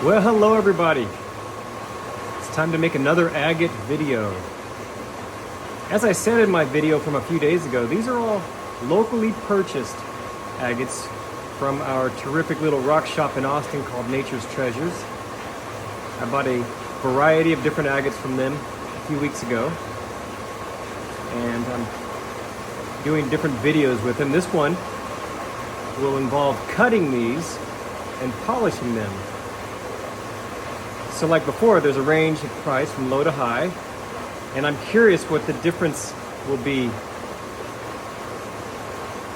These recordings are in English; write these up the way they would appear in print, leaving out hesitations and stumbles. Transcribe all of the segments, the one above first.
Well, hello everybody. It's time to make another agate video. As I said in my video from a few days ago, these are all locally purchased agates from our terrific little rock shop in Austin called Nature's Treasures. I bought a variety of different agates from them a few weeks ago, and I'm doing different videos with them. This one will involve cutting these and polishing them. So like before, there's a range of price from low to high, and I'm curious what the difference will be.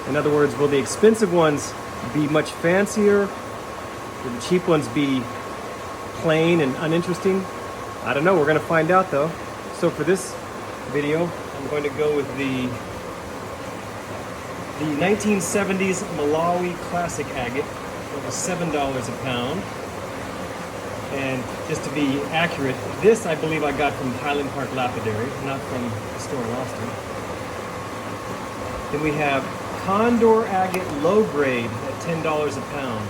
In other words, will the expensive ones be much fancier? Will the cheap ones be plain and uninteresting? I don't know, we're gonna find out though. So for this video, I'm going to go with the 1970s Malawi Classic agate. It was $7 a pound. And just to be accurate, this I believe I got from Highland Park Lapidary, not from the store in Austin. Then we have Condor Agate Low Grade at $10 a pound.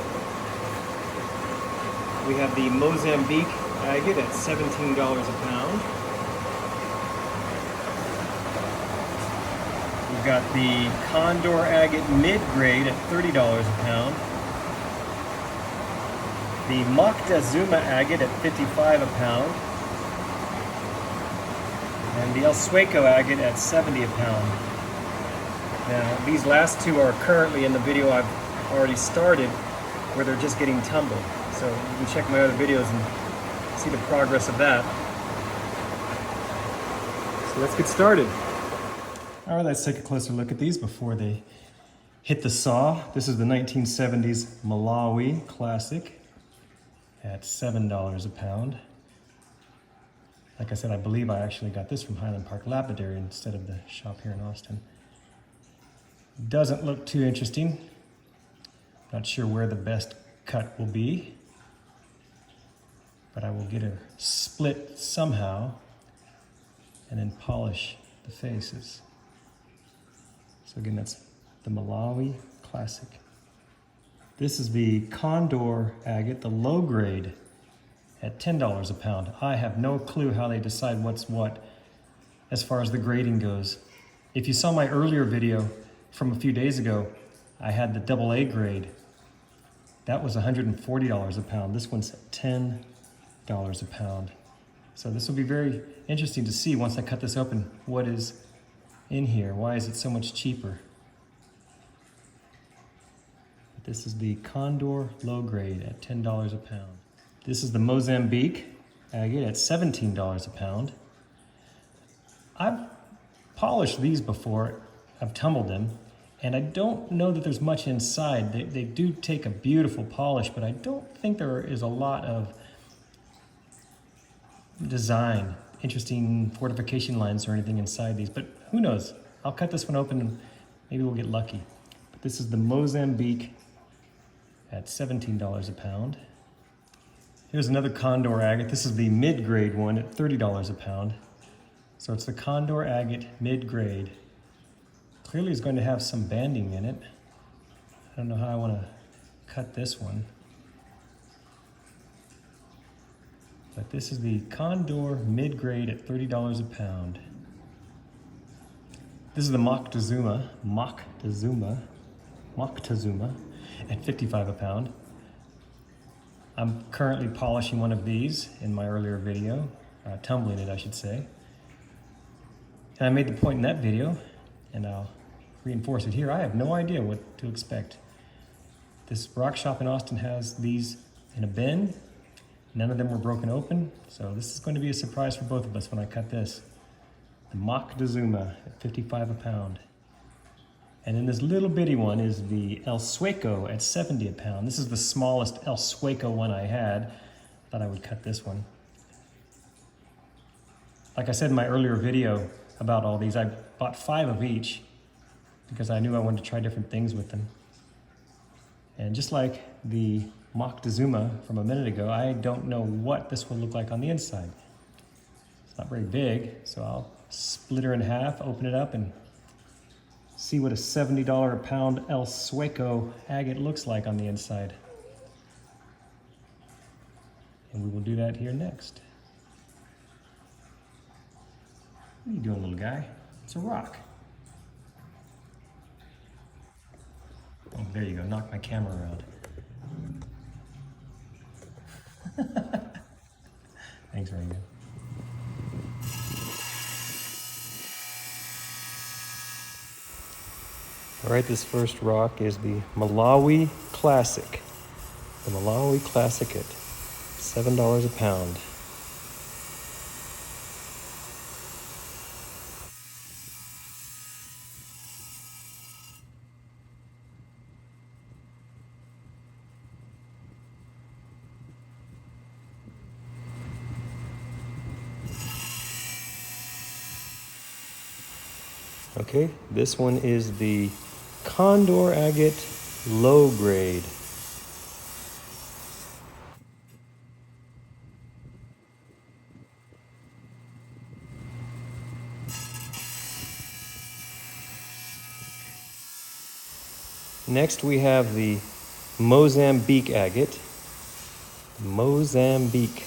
We have the Mozambique Agate at $17 a pound. We've got the Condor Agate Mid Grade at $30 a pound. The Mocktuzuma Agate at $55 a pound. And the El Sueco Agate at $70 a pound. Now, these last two are currently in the video I've already started, where they're just getting tumbled. So you can check my other videos and see the progress of that. So let's get started. All right, let's take a closer look at these before they hit the saw. This is the 1970s Malawi Classic at $7 a pound. Like I said, I believe I actually got this from Highland Park Lapidary instead of the shop here in Austin. Doesn't look too interesting. Not sure where the best cut will be, but I will get a split somehow and then polish the faces. So again, that's the Malawi Classic. This is the Condor Agate, the low grade, at $10 a pound. I have no clue how they decide what's what as far as the grading goes. If you saw my earlier video from a few days ago, I had the AA grade. That was $140 a pound. This one's at $10 a pound. So this will be very interesting to see once I cut this open what is in here. Why is it so much cheaper? This is the Condor Low Grade at $10 a pound. This is the Mozambique Agate at $17 a pound. I've polished these before, I've tumbled them, and I don't know that there's much inside. They do take a beautiful polish, but I don't think there is a lot of design, interesting fortification lines or anything inside these, but who knows? I'll cut this one open and maybe we'll get lucky. But this is the Mozambique at $17 a pound. Here's another Condor Agate. This is the mid-grade one at $30 a pound. So it's the Condor Agate mid-grade. Clearly it's going to have some banding in it. I don't know how I want to cut this one. But this is the Condor mid-grade at $30 a pound. This is the Mocktuzuma at $55 a pound. I'm currently polishing one of these in my earlier video, tumbling it I should say. And I made the point in that video, and I'll reinforce it here. I have no idea what to expect. This rock shop in Austin has these in a bin. None of them were broken open, so this is going to be a surprise for both of us when I cut this. The Mocktuzuma at $55 a pound. And then this little bitty one is the El Sueco at $70 a pound. This is the smallest El Sueco one I had. Thought I would cut this one. Like I said in my earlier video about all these, I bought 5 of each because I knew I wanted to try different things with them. And just like the Mocktuzuma from a minute ago, I don't know what this will look like on the inside. It's not very big, so I'll split her in half, open it up, and see what a $70 a pound El Sueco agate looks like on the inside. And we will do that here next. What are you doing, little guy? It's a rock. Oh, there you go, knock my camera around. Thanks, Ringo. All right, this first rock is the Malawi Classic. The Malawi Classic at $7 a pound. Okay, this one is the Condor Agate Low Grade. Next we have the Mozambique Agate. Mozambique.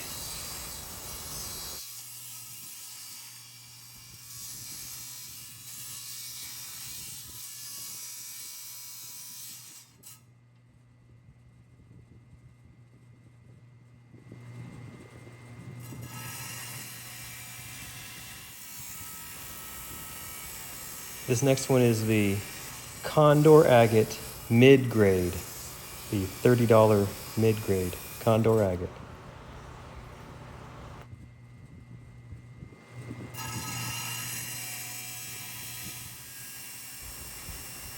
This next one is the Condor Agate Mid Grade, the $30 Mid Grade Condor Agate.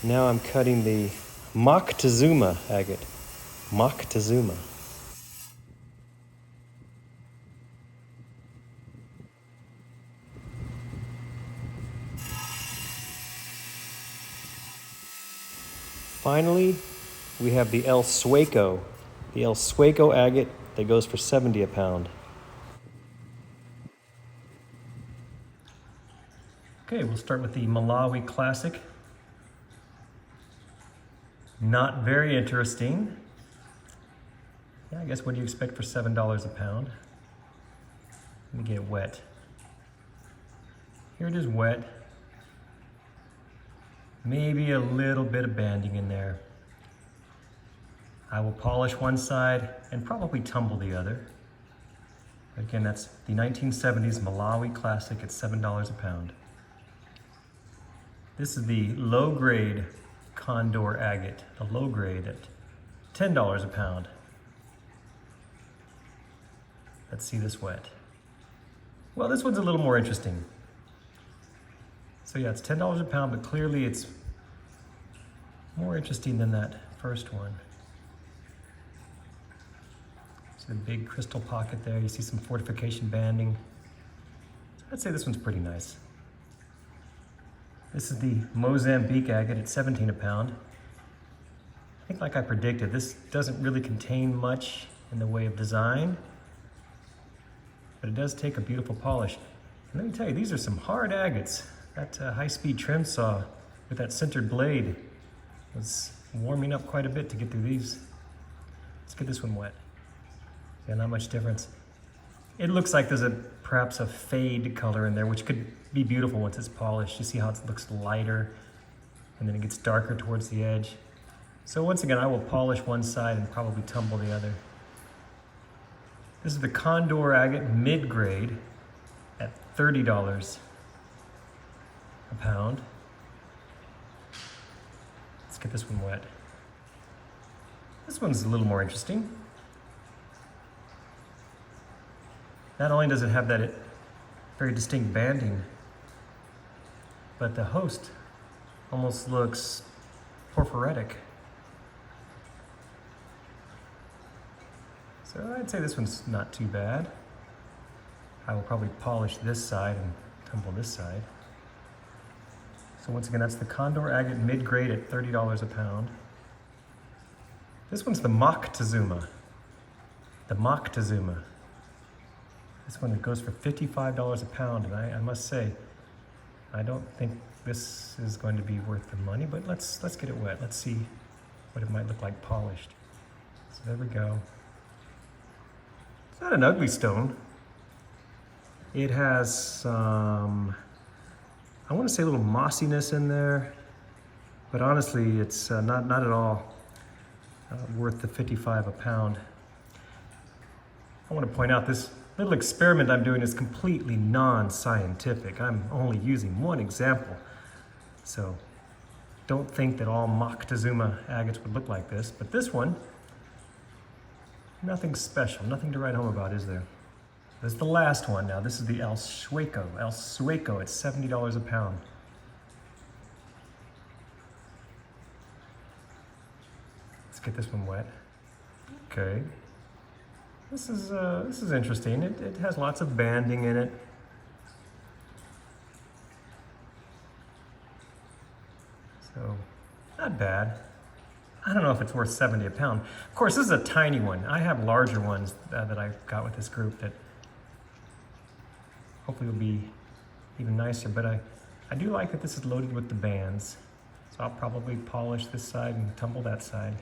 Now I'm cutting the Mocktuzuma Agate. Mocktuzuma. Finally, we have the El Sueco Agate that goes for 70 a pound. Okay, we'll start with the Malawi Classic. Not very interesting. Yeah, I guess what do you expect for $7 a pound? Let me get it wet. Here it is wet. Maybe a little bit of banding in there. I will polish one side and probably tumble the other. Again, that's the 1970s Malawi Classic at $7 a pound. This is the low grade Condor Agate, the low grade at $10 a pound. Let's see this wet. Well, this one's a little more interesting. So yeah, it's $10 a pound, but clearly it's more interesting than that first one. See the big crystal pocket there. You see some fortification banding. So I'd say this one's pretty nice. This is the Mozambique Agate at 17 a pound. I think like I predicted, this doesn't really contain much in the way of design, but it does take a beautiful polish. And let me tell you, these are some hard agates. That high-speed trim saw with that centered blade was warming up quite a bit to get through these. Let's get this one wet. Yeah, not much difference. It looks like there's perhaps a fade color in there, which could be beautiful once it's polished. You see how it looks lighter, and then it gets darker towards the edge. So once again, I will polish one side and probably tumble the other. This is the Condor Agate Mid Grade at $30 a pound. Let's get this one wet. This one's a little more interesting. Not only does it have that very distinct banding, but the host almost looks porphyritic. So I'd say this one's not too bad. I will probably polish this side and tumble this side. So once again, that's the Condor Agate Mid Grade at $30 a pound. This one's the Mocktuzuma. The Mocktuzuma. This one goes for $55 a pound, and I must say, I don't think this is going to be worth the money, but let's get it wet. Let's see what it might look like polished. So there we go. It's not an ugly stone. It has some, I want to say a little mossiness in there, but honestly, it's not at all worth the 55 a pound. I want to point out this little experiment I'm doing is completely non-scientific. I'm only using one example. So don't think that all Mocktuzuma agates would look like this, but this one, nothing special, nothing to write home about, is there? This is the last one now. This is the El Sueco. El Sueco, it's $70 a pound. Let's get this one wet. Okay. This is interesting. It has lots of banding in it. So, not bad. I don't know if it's worth 70 a pound. Of course, this is a tiny one. I have larger ones that I got with this group that hopefully will be even nicer, but I do like that this is loaded with the bands. So I'll probably polish this side and tumble that side.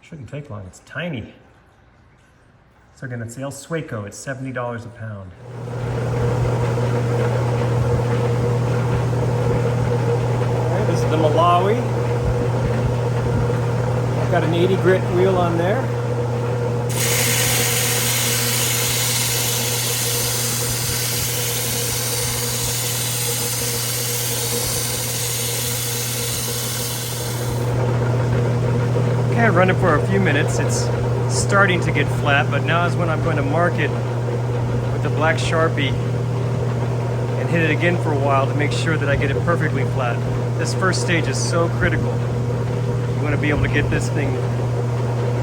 Shouldn't take long, it's tiny. So again, it's the El Sueco, it's $70 a pound. All right, this is the Malawi. I've got an 80 grit wheel on there. Okay, I run it for a few minutes. It's starting to get flat, but now is when I'm going to mark it with the black Sharpie and hit it again for a while to make sure that I get it perfectly flat. This first stage is so critical. You want to be able to get this thing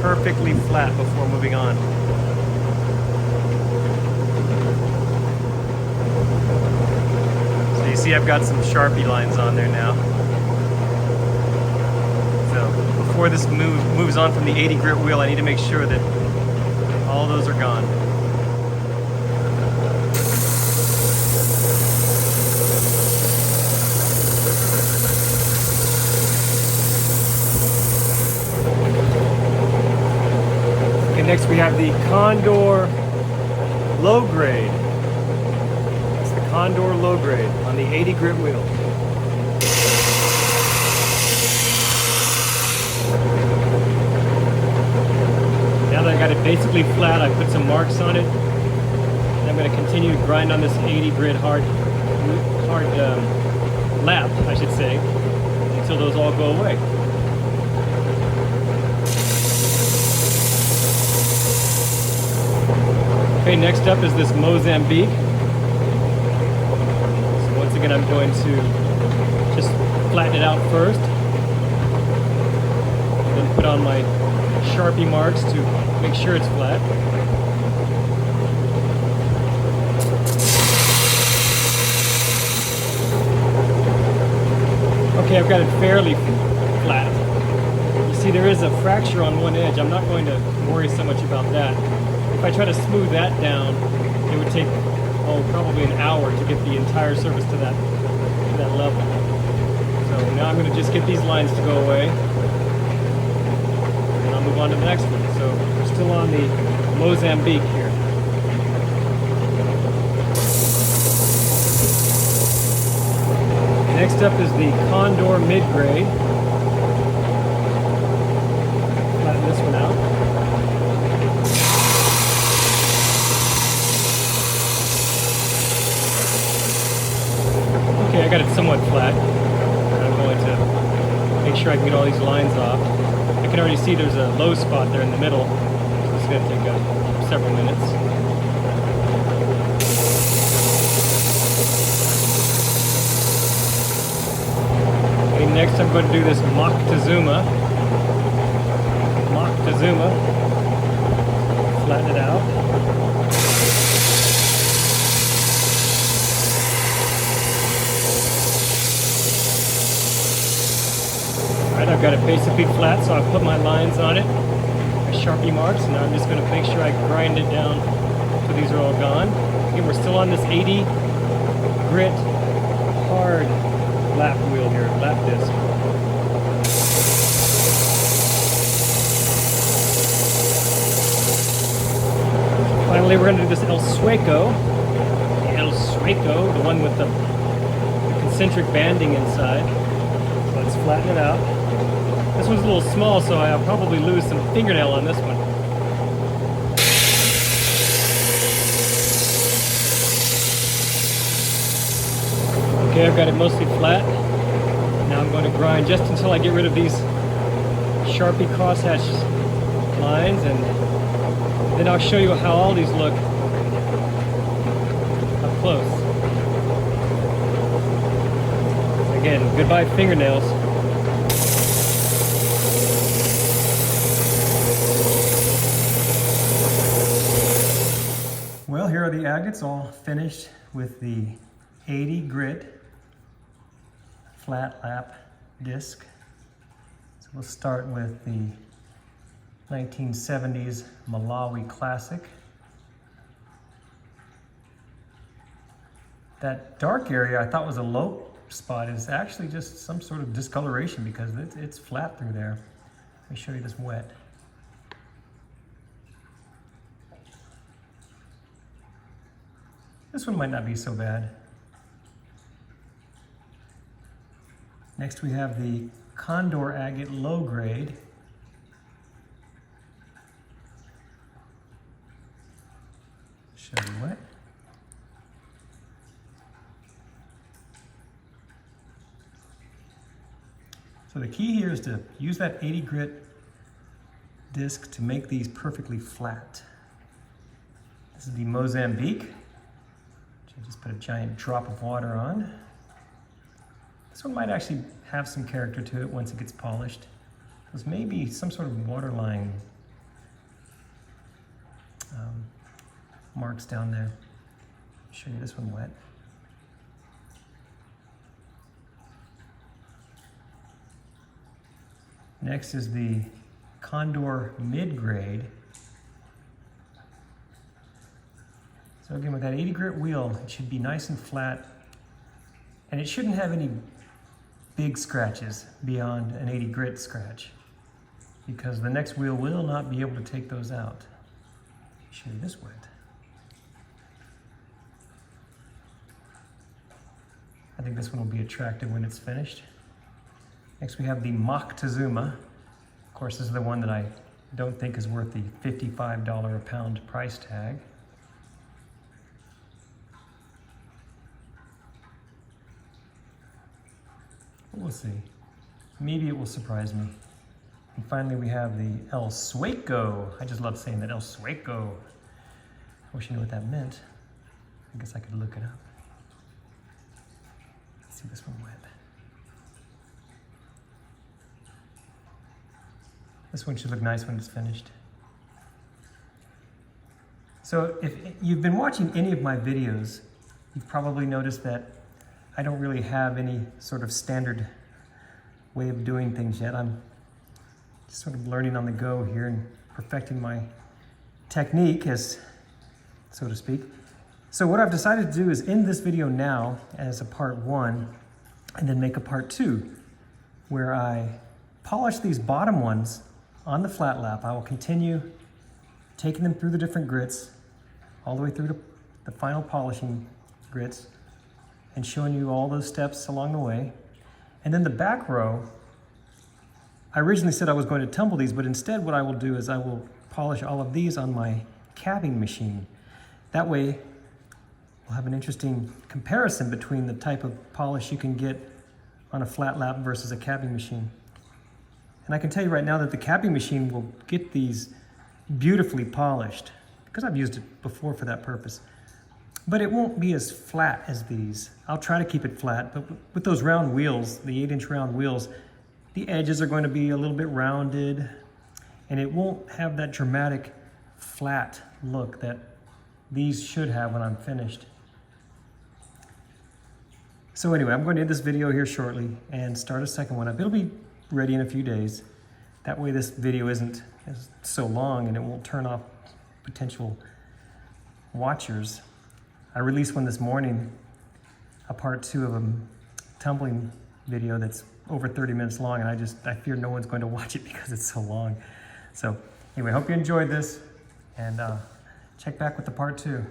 perfectly flat before moving on. So you see I've got some Sharpie lines on there now. Before this moves on from the 80 grit wheel, I need to make sure that all those are gone. Okay, next we have the Condor Low Grade. That's the Condor Low Grade on the 80 grit wheel. Now that I got it basically flat, I put some marks on it. And I'm going to continue to grind on this 80 grit hard lap, I should say, until those all go away. Okay, next up is this Mozambique. So once again, I'm going to just flatten it out first, and then put on my Sharpie marks to make sure it's flat. Okay, I've got it fairly flat. You see there is a fracture on one edge. I'm not going to worry so much about that. If I try to smooth that down, it would take, probably an hour to get the entire surface to that level. So now I'm going to just get these lines to go away. Move on to the next one. So we're still on the Mozambique here. Next up is the Condor Mid Grade. Flatten this one out. Okay, I got it somewhat flat. I'm going to make sure I can get all these lines off. I can already see there's a low spot there in the middle, so it's going to take several minutes. Okay, next I'm going to do this Mocktuzuma. Flatten it out. I've got it basically flat, so I've put my lines on it, my Sharpie marks, and now I'm just going to make sure I grind it down so these are all gone. Again, we're still on this 80 grit hard lap wheel here, lap disc. Finally, we're going to do this El Sueco. El Sueco, the one with the concentric banding inside. So let's flatten it out. This one's a little small, so I'll probably lose some fingernail on this one. Okay, I've got it mostly flat. Now I'm going to grind just until I get rid of these Sharpie crosshatch lines, and then I'll show you how all these look up close. Again, goodbye fingernails. Well, here are the agates all finished with the 80 grit flat lap disc. So we'll start with the 1970s Malawi Classic. That dark area I thought was a low spot is actually just some sort of discoloration because it's flat through there. Let me show you this wet. This one might not be so bad. Next we have the Condor Agate Low Grade. Show you what. So the key here is to use that 80 grit disc to make these perfectly flat. This is the Mozambique, which I just put a giant drop of water on. This one might actually have some character to it once it gets polished. There's maybe some sort of waterline marks down there. I'll show you this one wet. Next is the Condor Mid Grade. So again, with that 80 grit wheel, it should be nice and flat, and it shouldn't have any big scratches beyond an 80 grit scratch, because the next wheel will not be able to take those out. I'll show you this wet. I think this one will be attractive when it's finished. Next we have the Mocktuzuma. Of course, this is the one that I don't think is worth the $55 a pound price tag. We'll see. Maybe it will surprise me. And finally we have the El Sueco. I just love saying that, El Sueco. I wish I knew what that meant. I guess I could look it up. Let's see this one wet. This one should look nice when it's finished. So if you've been watching any of my videos, you've probably noticed that I don't really have any sort of standard way of doing things yet. I'm just sort of learning on the go here and perfecting my technique, as so to speak. So what I've decided to do is end this video now as a part 1 and then make a part 2 where I polish these bottom ones on the flat lap. I will continue taking them through the different grits all the way through to the final polishing grits and showing you all those steps along the way. And then the back row, I originally said I was going to tumble these, but instead what I will do is I will polish all of these on my cabbing machine. That way we'll have an interesting comparison between the type of polish you can get on a flat lap versus a cabbing machine. And I can tell you right now that the cabbing machine will get these beautifully polished because I've used it before for that purpose. But it won't be as flat as these. I'll try to keep it flat, but with those round wheels, the 8-inch round wheels, the edges are going to be a little bit rounded, and it won't have that dramatic flat look that these should have when I'm finished. So anyway, I'm going to end this video here shortly and start a second one up. It'll be ready in a few days. That way this video isn't so long and it won't turn off potential watchers. I released one this morning, a part 2 of a tumbling video that's over 30 minutes long, and I fear no one's going to watch it because it's so long. So anyway, I hope you enjoyed this, and Check back with the part 2.